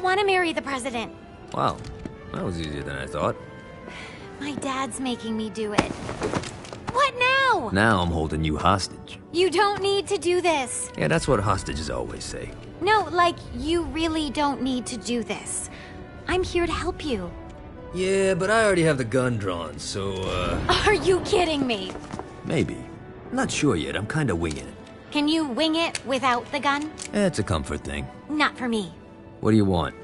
don't want to marry the president. Wow, that was easier than I thought. My dad's making me do it. What now? Now I'm holding you hostage. You don't need to do this. Yeah, that's what hostages always say. No, like, you really don't need to do this. I'm here to help you. Yeah, but I already have the gun drawn, so, Are you kidding me? maybe. Not sure yet, I'm kinda winging it. Can you wing it without the gun? It's a comfort thing. Not for me. What do you want?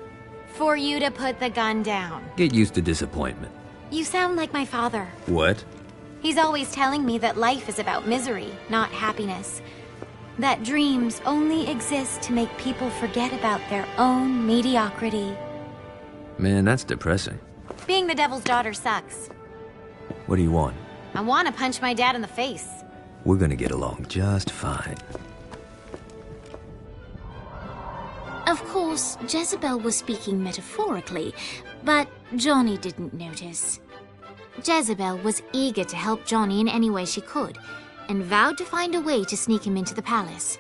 For you to put the gun down. Get used to disappointment. You sound like my father. What? He's always telling me that life is about misery, not happiness. That dreams only exist to make people forget about their own mediocrity. Man, that's depressing. Being the devil's daughter sucks. What do you want? I want to punch my dad in the face. We're gonna get along just fine. Of course, Jezebel was speaking metaphorically, but Johnny didn't notice. Jezebel was eager to help Johnny in any way she could, and vowed to find a way to sneak him into the palace.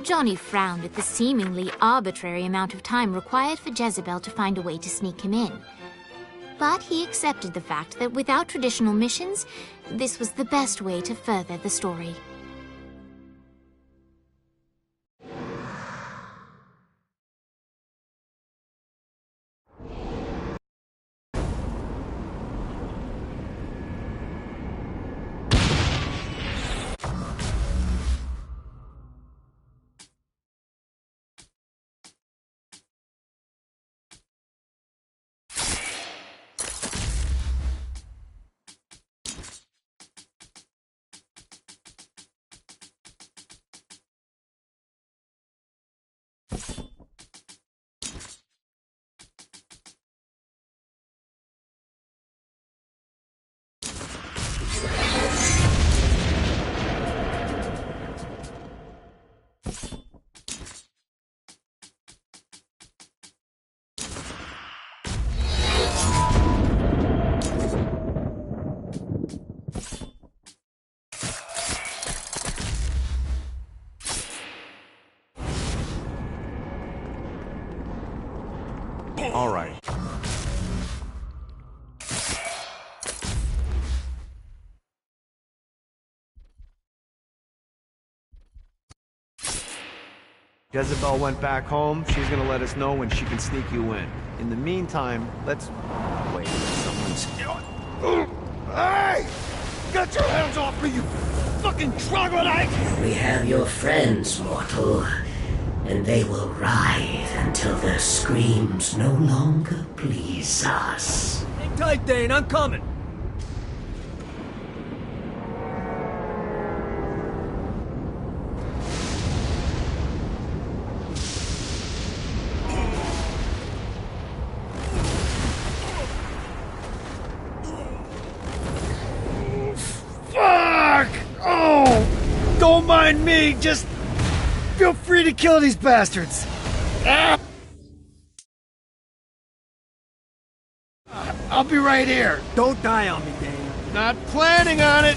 Johnny frowned at the seemingly arbitrary amount of time required for Jezebel to find a way to sneak him in. But he accepted the fact that without traditional missions, this was the best way to further the story. All right. Jezebel went back home. She's gonna let us know when she can sneak you in. In the meantime, let's... Wait, someone's... Hey! Get your hands off me, you fucking troglodyte! We have your friends, mortal. And they will writhe until their screams no longer please us. Hang tight, Dane, I'm coming. Fuck! Oh! Don't mind me, just feel free to kill these bastards. Ah! I'll be right here. Don't die on me, Dane. Not planning on it.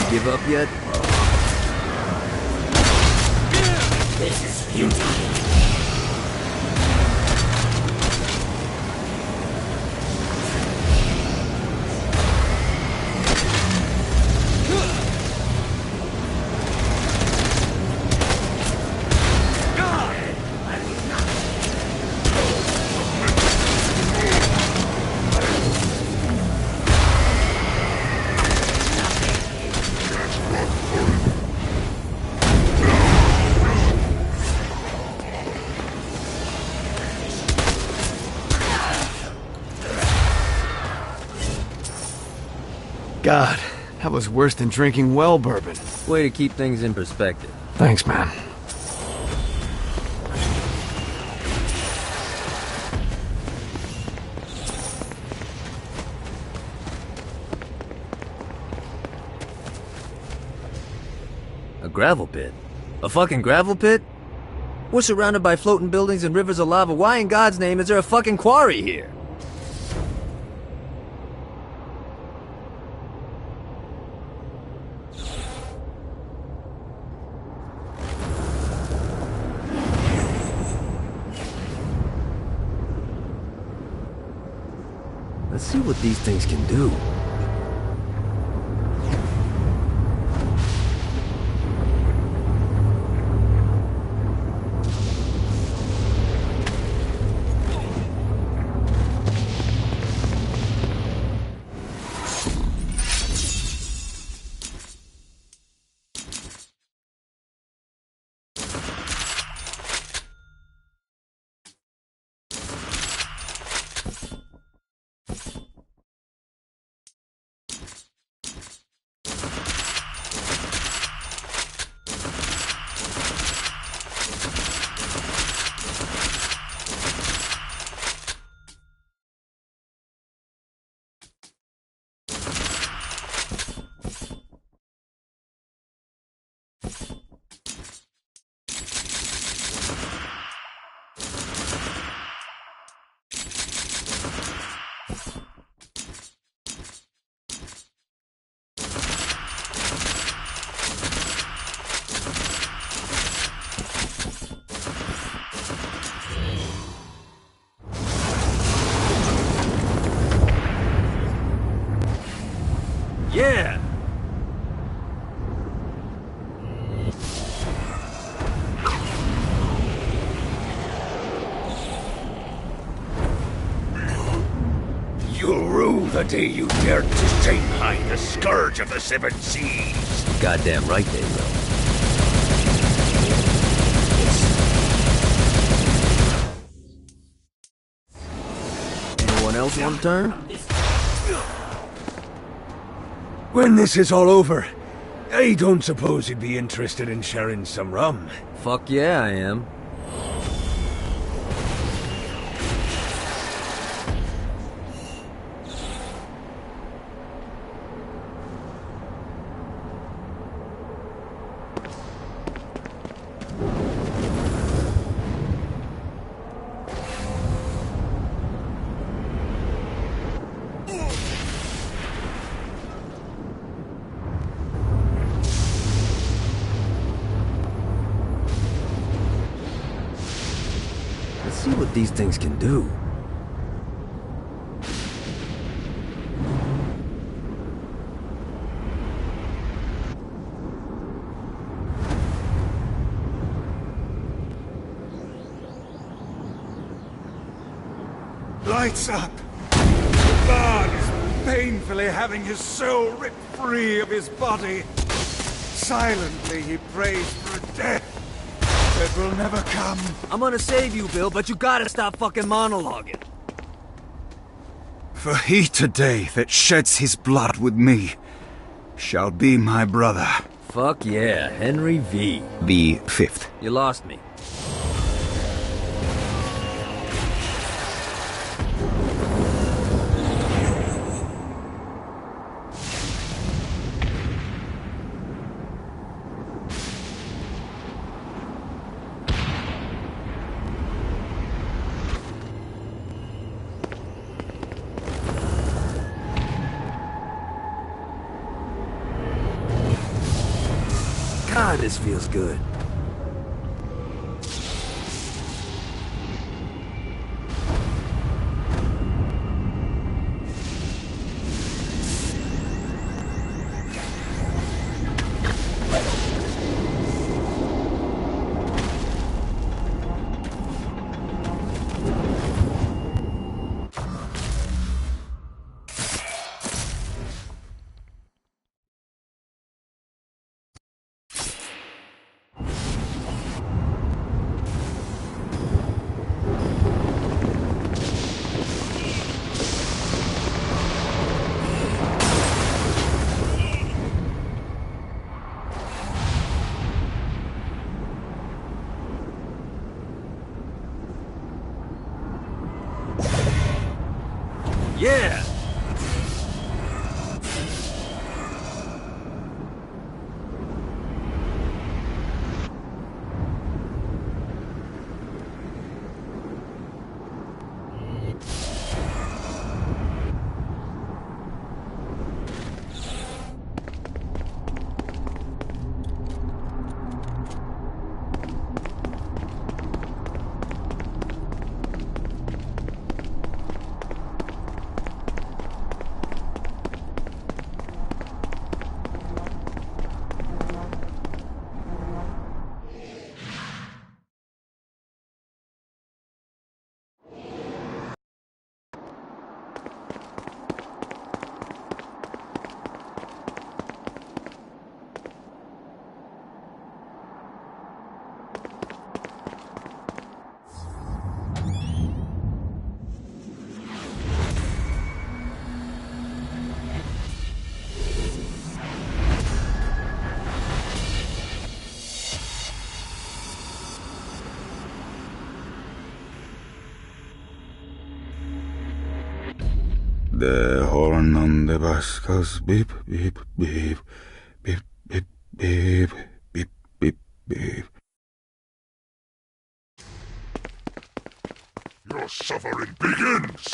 Give up yet? This is futile. God, that was worse than drinking well bourbon. Way to keep things in perspective. Thanks, man. A gravel pit? A fucking gravel pit? We're surrounded by floating buildings and rivers of lava. Why in God's name is there a fucking quarry here? Let's see what these things can do. Yeah! You'll rue the day you dared to Shanghai, the scourge of the seven seas. Goddamn right they will. Anyone else want to turn? When this is all over, I don't suppose you'd be interested in sharing some rum. Fuck yeah, I am. Let's see what these things can do. Lights up! The bard is painfully having his soul ripped free of his body. Silently he prays for a death that will never come. I'm gonna save you, Bill, but you gotta stop fucking monologuing. For he today that sheds his blood with me shall be my brother. Fuck yeah, Henry V. The fifth. You lost me. God, this feels good. Yeah! The horn on the bus goes beep, beep, beep, beep, beep, beep, beep, beep, beep. Your suffering begins!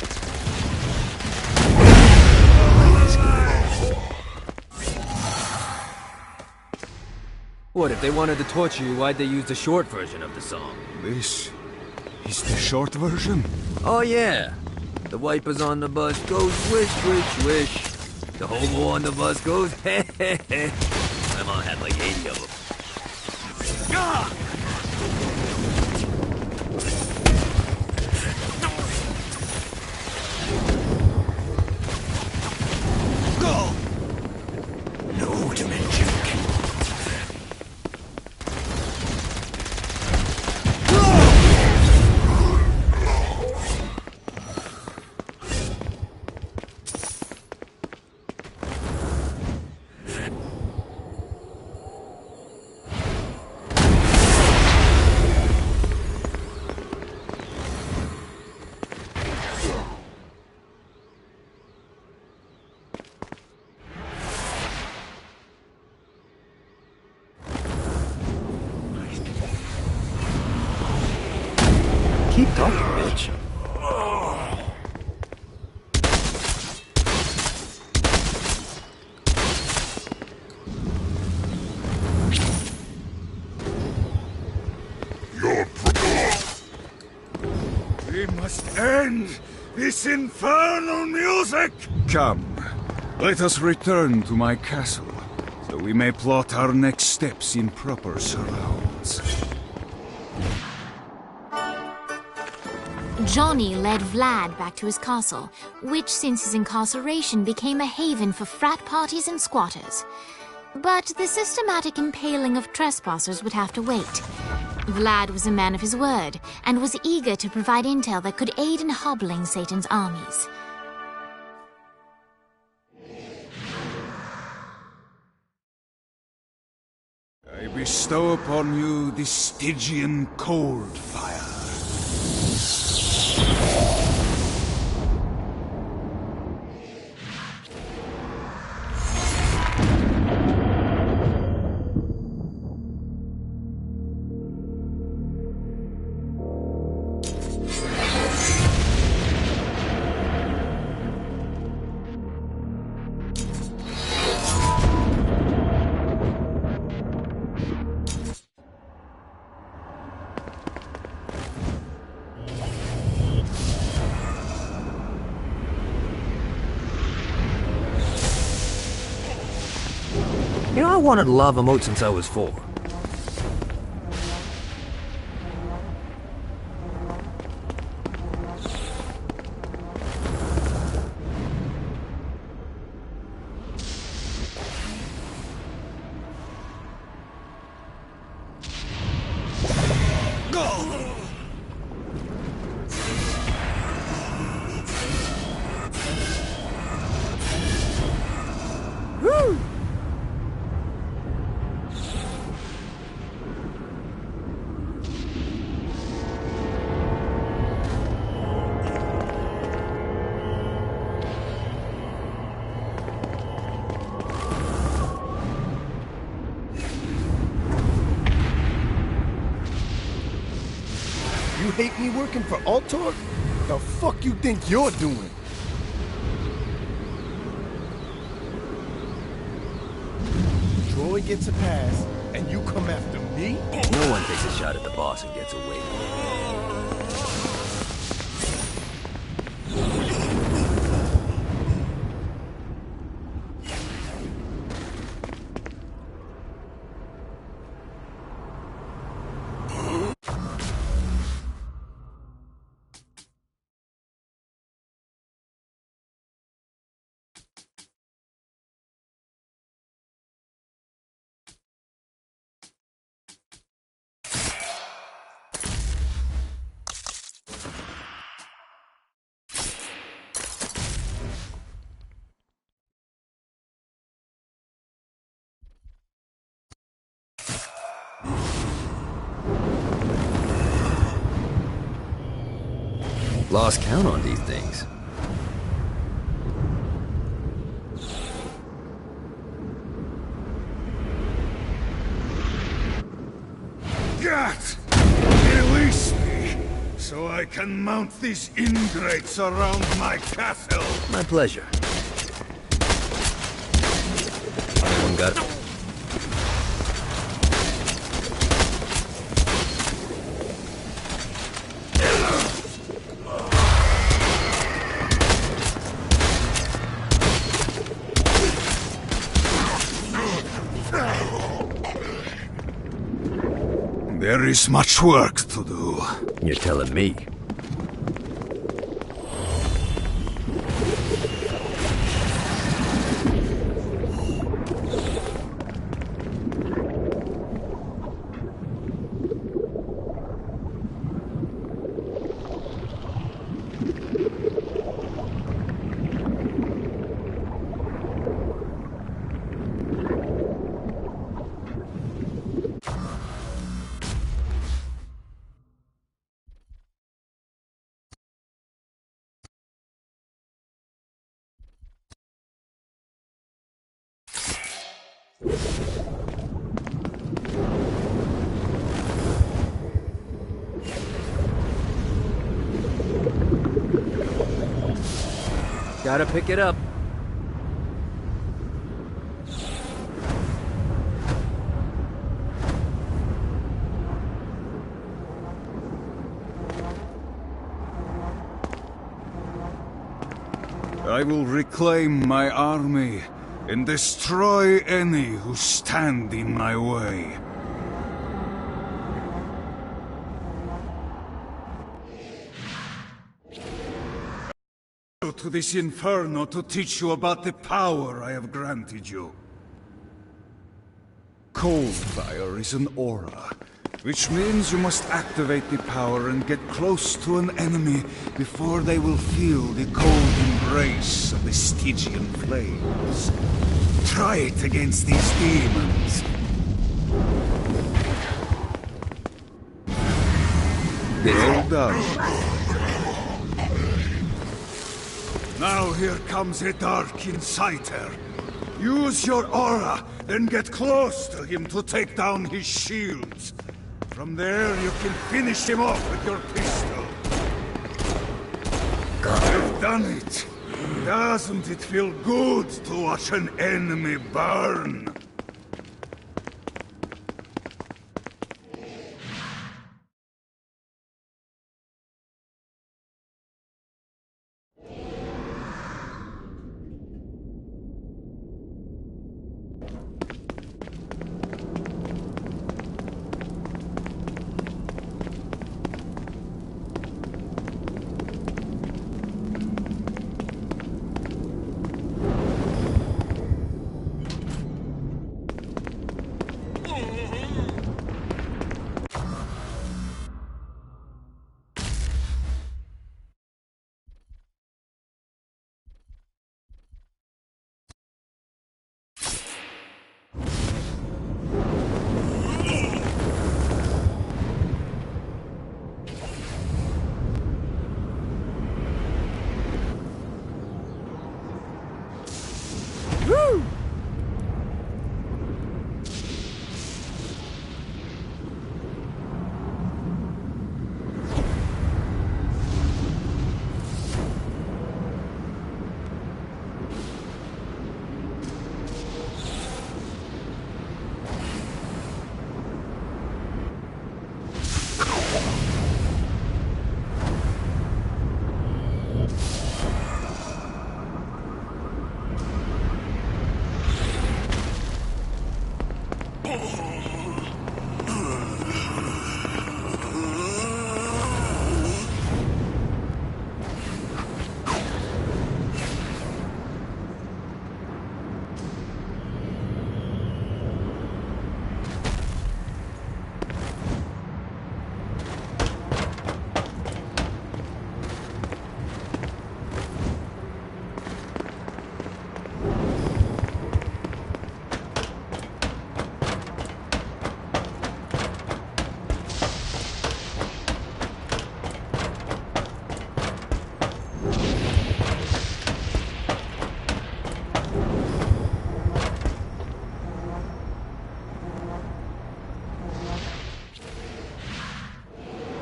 What, if they wanted to torture you, why'd they use the short version of the song? This is the short version. Oh yeah! The wipers on the bus go swish, swish, swish. The hobo on the bus goes heh, heh, heh. My mom had like 80 of them. No dimension can Keep talking, bitch. We must end this infernal music! Come, let us return to my castle, so we may plot our next steps in proper surrounds. Johnny led Vlad back to his castle, which since his incarceration became a haven for frat parties and squatters. But the systematic impaling of trespassers would have to wait. Vlad was a man of his word, and was eager to provide intel that could aid in hobbling Satan's armies. I bestow upon you the Stygian cold fire. You know, I wanted a lava moat since I was 4. hate me working for Ultor? The fuck you think you're doing? Troy gets a pass, and you come after me? No one takes a shot at the boss and gets away. Lost count on these things. God! Release me, so I can mount these ingrates around my castle. My pleasure. Anyone got it? There is much work to do. You're telling me. Gotta pick it up. I will reclaim my army and destroy any who stand in my way. Go to this inferno to teach you about the power I have granted you. Coldfire is an aura, which means you must activate the power and get close to an enemy before they will feel the cold embrace of the Stygian flames. Try it against these demons. Well done. Now here comes a Dark Inciter. Use your aura, then get close to him to take down his shields. From there, you can finish him off with your pistol. You've done it. Doesn't it feel good to watch an enemy burn?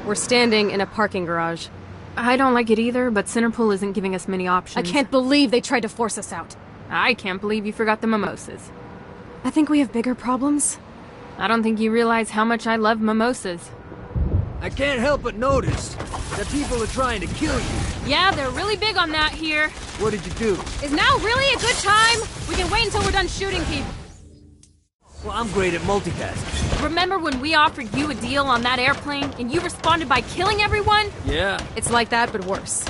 We're standing in a parking garage. I don't like it either, but Centerpool isn't giving us many options. I can't believe they tried to force us out. I can't believe you forgot the mimosas. I think we have bigger problems. I don't think you realize how much I love mimosas. I can't help but notice that people are trying to kill you. Yeah, they're really big on that here. What did you do? Is now really a good time? We can wait until we're done shooting people. Well, I'm great at multitasking. Remember when we offered you a deal on that airplane and you responded by killing everyone? Yeah. It's like that, but worse.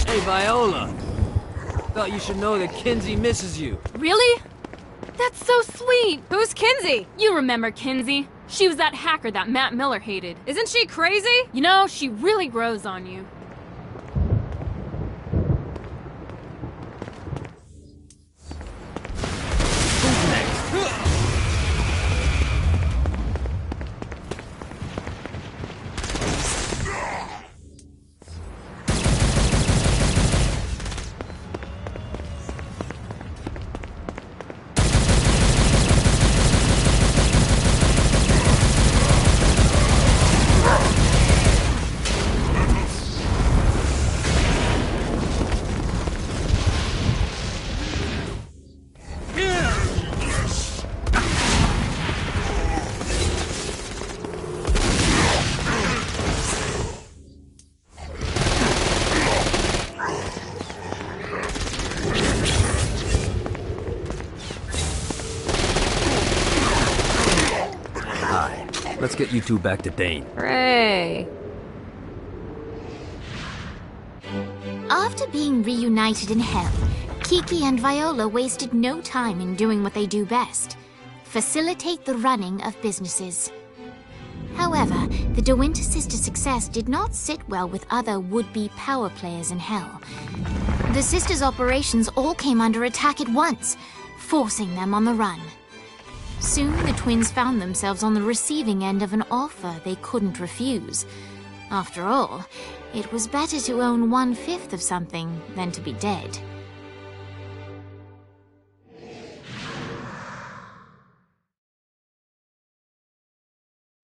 Hey, Viola. Thought you should know that Kinsey misses you. Really? That's so sweet. Who's Kinsey? You remember Kinsey. She was that hacker that Matt Miller hated. Isn't she crazy? You know, she really grows on you. Who's next? Let's get you two back to Dane. Hooray! After being reunited in hell, Kiki and Viola wasted no time in doing what they do best: facilitate the running of businesses. However, the De Winter sisters' success did not sit well with other would-be power players in hell. The sisters' operations all came under attack at once, forcing them on the run. Soon, the twins found themselves on the receiving end of an offer they couldn't refuse. After all, it was better to own 1/5 of something than to be dead.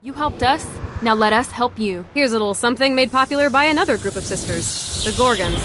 You helped us, now let us help you. Here's a little something made popular by another group of sisters, the Gorgons.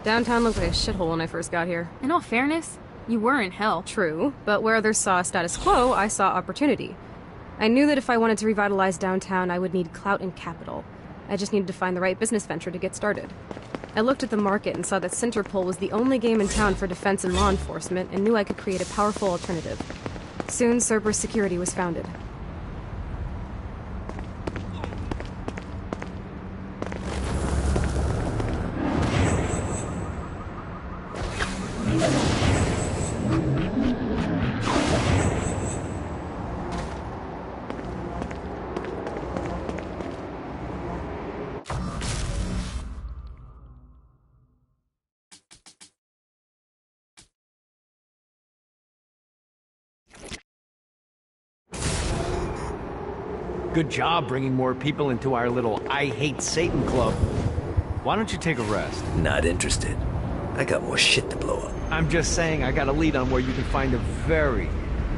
Downtown looked like a shithole when I first got here. In all fairness, you were in hell. True, but where others saw status quo, I saw opportunity. I knew that if I wanted to revitalize downtown, I would need clout and capital. I just needed to find the right business venture to get started. I looked at the market and saw that Centerpol was the only game in town for defense and law enforcement, and knew I could create a powerful alternative. Soon, Cerberus Security was founded. Good job bringing more people into our little I Hate Satan club. Why don't you take a rest? Not interested. I got more shit to blow up. I'm just saying I got a lead on where you can find a very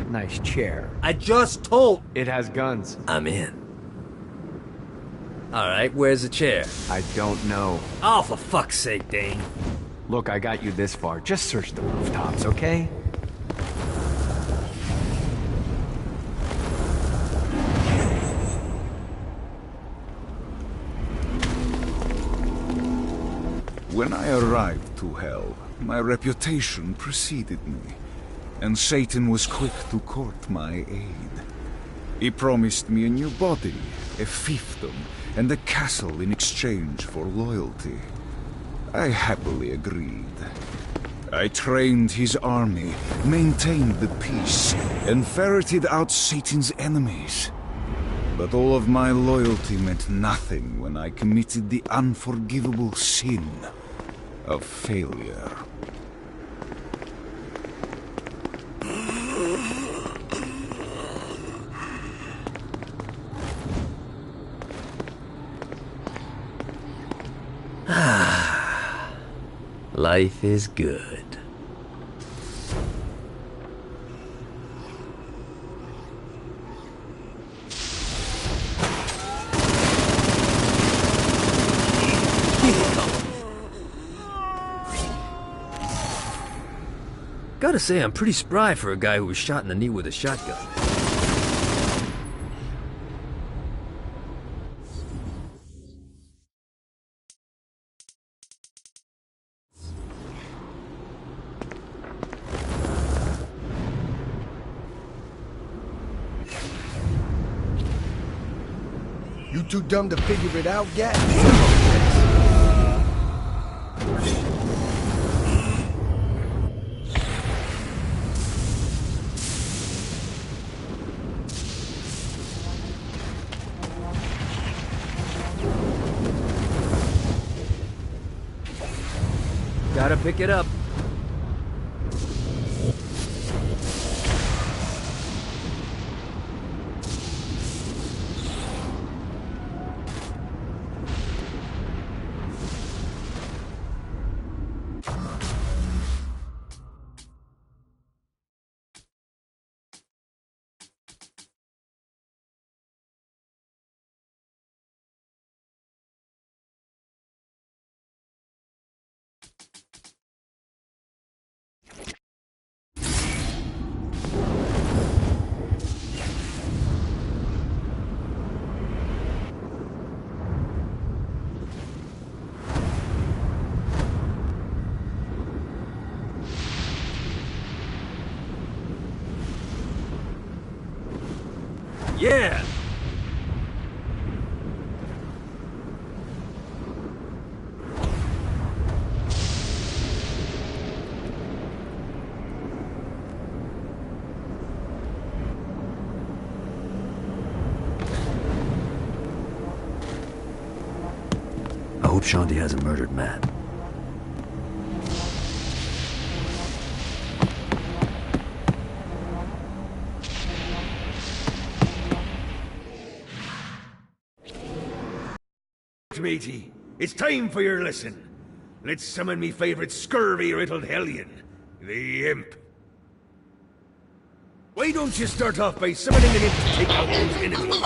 nice chair. I just told... It has guns. I'm in. Alright, where's the chair? I don't know. Oh, for fuck's sake, Dane. Look, I got you this far. Just search the rooftops, okay? When I arrived to Hell, my reputation preceded me, and Satan was quick to court my aid. He promised me a new body, a fiefdom, and a castle in exchange for loyalty. I happily agreed. I trained his army, maintained the peace, and ferreted out Satan's enemies. But all of my loyalty meant nothing when I committed the unforgivable sin of failure. Life is good. Gotta say, I'm pretty spry for a guy who was shot in the knee with a shotgun. You too dumb to figure it out yet? Gotta pick it up. Yeah! I hope Shanti hasn't murdered Matt. Matey, it's time for your lesson. Let's summon me favorite scurvy-riddled hellion, the Imp. Why don't you start off by summoning an Imp to take out those enemies?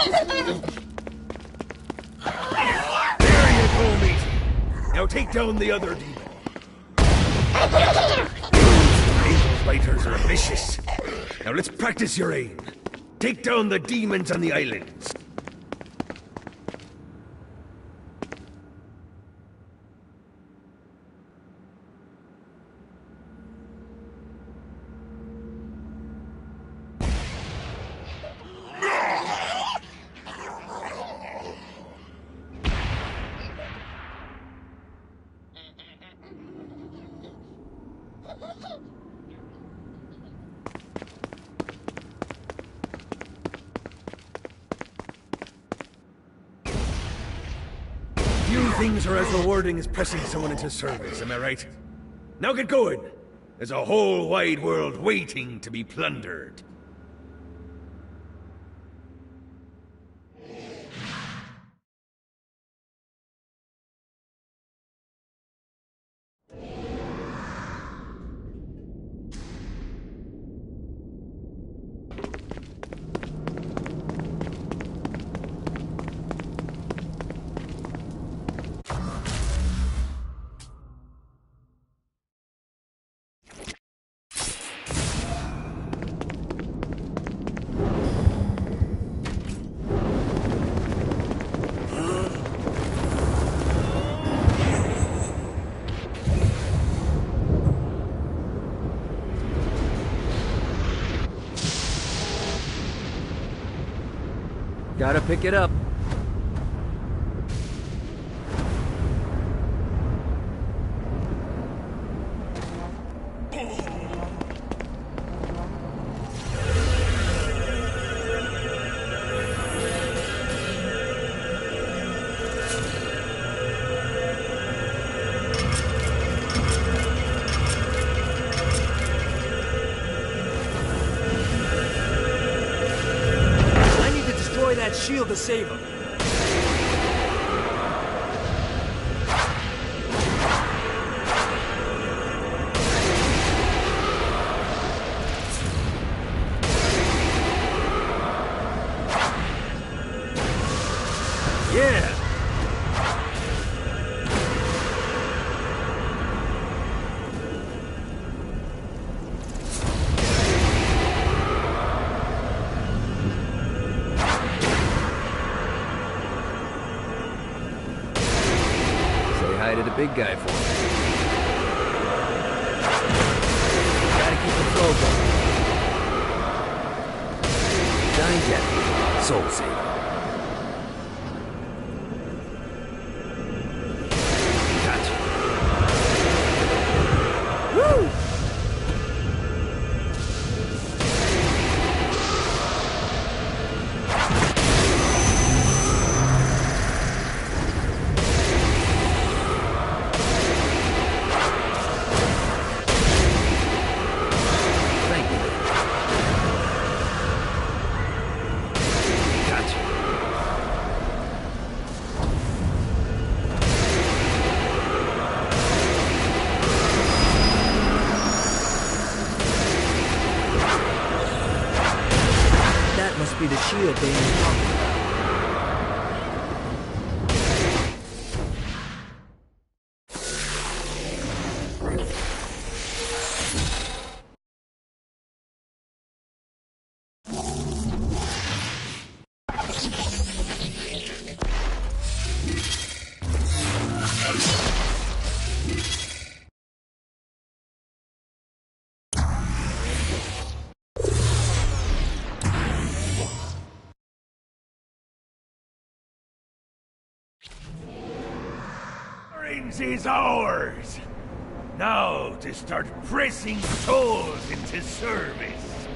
There you go, matey. Now take down the other demon. Angel fighters are vicious. Now let's practice your aim. Take down the demons on the islands. Few things are as rewarding as pressing someone into service, am I right? Now get going! There's a whole wide world waiting to be plundered. Gotta pick it up. That shield to save him. Yeah! Hi to the big guy for me. Gotta keep the flow going. Johnny Depp, Soul Saver. Gotcha. Woo! Be the shield they were talking about. Is ours! Now to start pressing souls into service.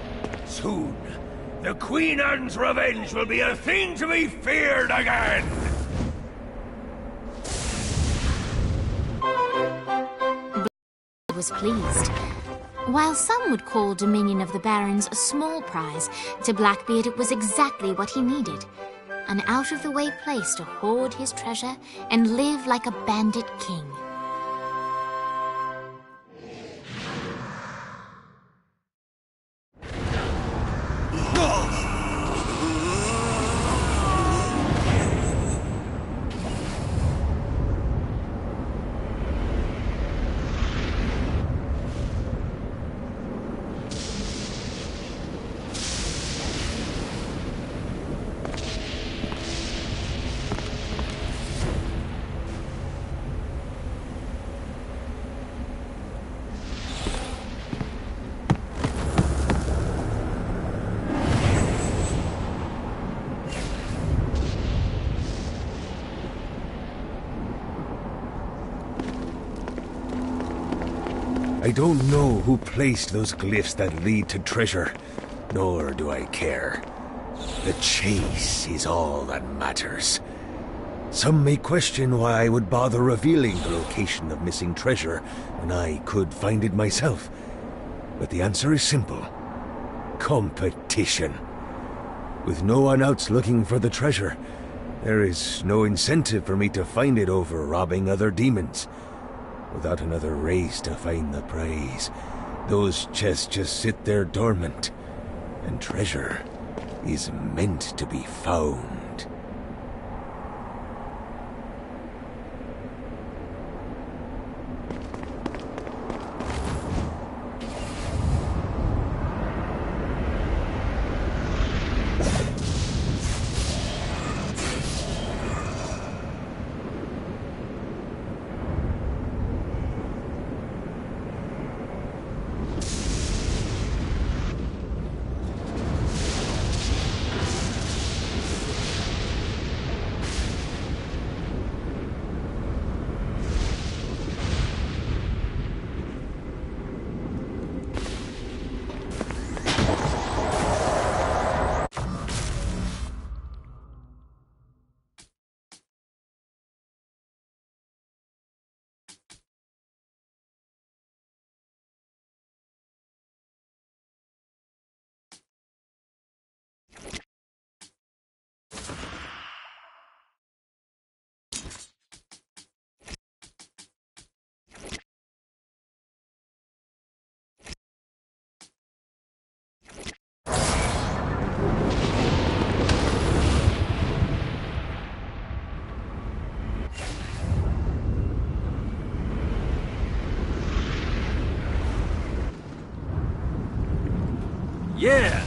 Soon, the Queen Anne's revenge will be a thing to be feared again! Was pleased. While some would call Dominion of the Barons a small prize, to Blackbeard it was exactly what he needed. An out-of-the-way place to hoard his treasure and live like a bandit king. I don't know who placed those glyphs that lead to treasure, nor do I care. The chase is all that matters. Some may question why I would bother revealing the location of missing treasure when I could find it myself. But the answer is simple. Competition. With no one else looking for the treasure, there is no incentive for me to find it over robbing other demons. Without another race to find the prize, those chests just sit there dormant, and treasure is meant to be found. Yeah!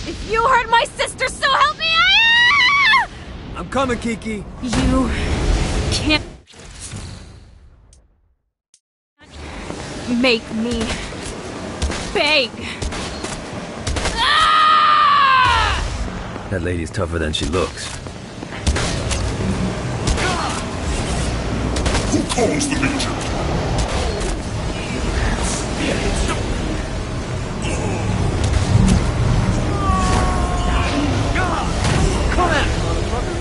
If you hurt my sister, so help me! I'm coming, Kiki. You can't make me beg. That lady's tougher than she looks. Who calls the Legion? Come at me, motherfucker!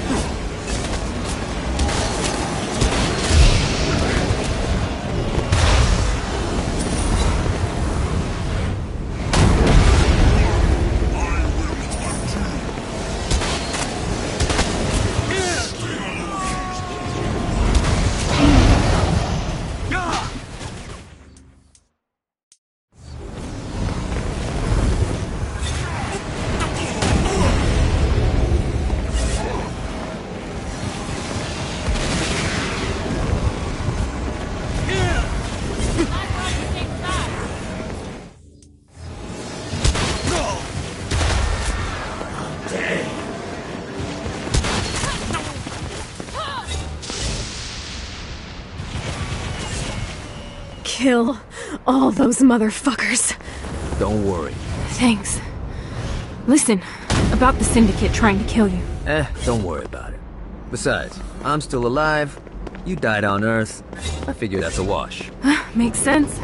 Kill all those motherfuckers. Don't worry. Thanks. Listen, about the Syndicate trying to kill you. Don't worry about it. Besides, I'm still alive. You died on Earth. I figure that's a wash. Makes sense.